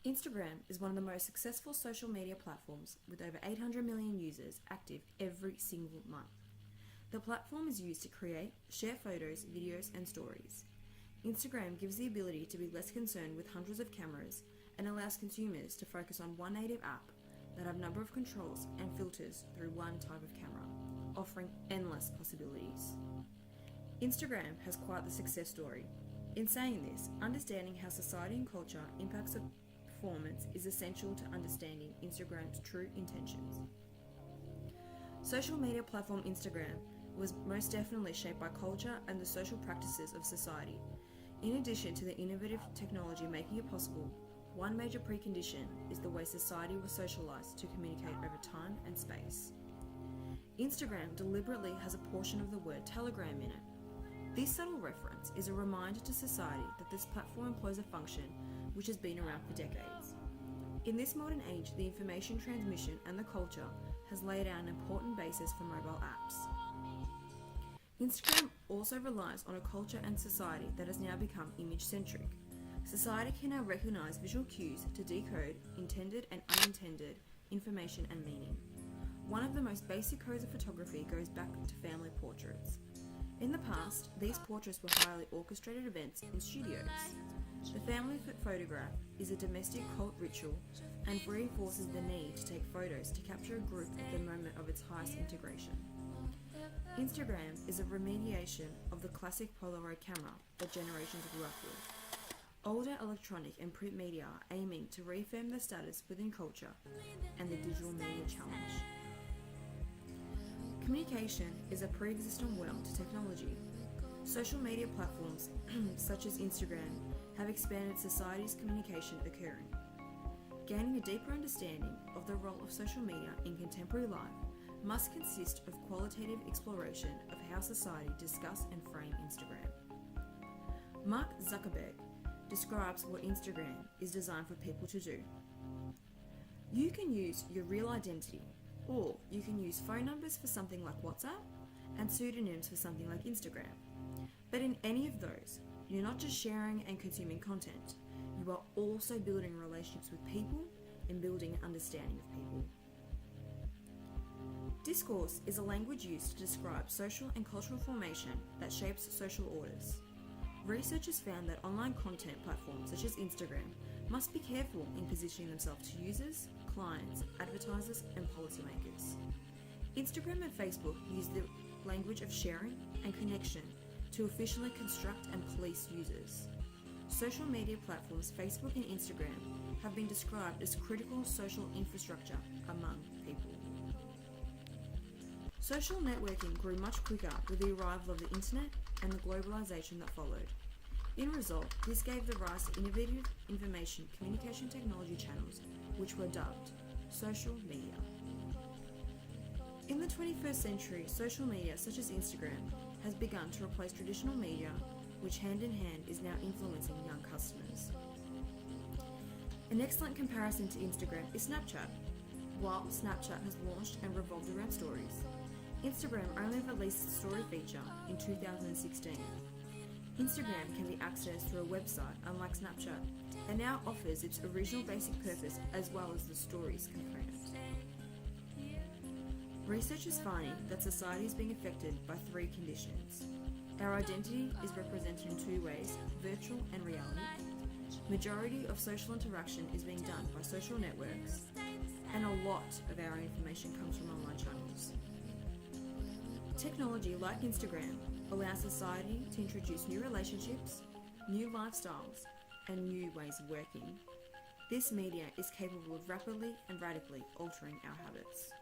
Instagram is one of the most successful social media platforms with over 800 million users active every single month. The platform is used to create, share photos, videos, and stories. Instagram gives the ability to be less concerned with hundreds of cameras and allows consumers to focus on one native app that have a number of controls and filters through one type of camera, offering endless possibilities. Instagram has quite the success story. In saying this, understanding how society and culture impacts performance is essential to understanding Instagram's true intentions. Social media platform Instagram was most definitely shaped by culture and the social practices of society. In addition to the innovative technology making it possible, one major precondition is the way society was socialized to communicate over time and space. Instagram deliberately has a portion of the word telegram in it. This subtle reference is a reminder to society that this platform employs a function which has been around for decades. In this modern age, the information transmission and the culture has laid out an important basis for mobile apps. Instagram also relies on a culture and society that has now become image-centric. Society can now recognize visual cues to decode intended and unintended information and meaning. One of the most basic codes of photography goes back to family portraits. In the past, these portraits were highly orchestrated events in studios. The family photograph is a domestic cult ritual and reinforces the need to take photos to capture a group at the moment of its highest integration. Instagram is a remediation of the classic Polaroid camera that generations grew up with. Older electronic and print media are aiming to reaffirm their status within culture and the digital media challenge. Communication is a pre-existent world to technology. Social media platforms such as Instagram have expanded society's communication occurring. Gaining a deeper understanding of the role of social media in contemporary life must consist of qualitative exploration of how society discuss and frame Instagram. Mark Zuckerberg describes what Instagram is designed for people to do. You can use your real identity, or you can use phone numbers for something like WhatsApp and pseudonyms for something like Instagram. But in any of those, you're not just sharing and consuming content, you are also building relationships with people and building an understanding of people. Discourse is a language used to describe social and cultural formation that shapes social orders. Researchers found that online content platforms such as Instagram must be careful in positioning themselves to users, clients, advertisers, and policymakers. Instagram and Facebook use the language of sharing and connection to efficiently construct and police users. Social media platforms Facebook and Instagram have been described as critical social infrastructure among people. Social networking grew much quicker with the arrival of the internet and the globalization that followed. In result, this gave the rise to innovative information communication technology channels, which were dubbed social media. In the 21st century, social media such as Instagram has begun to replace traditional media, which hand in hand is now influencing young customers. An excellent comparison to Instagram is Snapchat. While Snapchat has launched and revolved around stories, Instagram only released the story feature in 2016. Instagram can be accessed through a website, unlike Snapchat, and now offers its original basic purpose as well as the stories component. Research is finding that society is being affected by three conditions. Our identity is represented in two ways, virtual and reality. Majority of social interaction is being done by social networks, and a lot of our information comes from online channels. Technology like Instagram allows society to introduce new relationships, new lifestyles, and new ways of working. This media is capable of rapidly and radically altering our habits.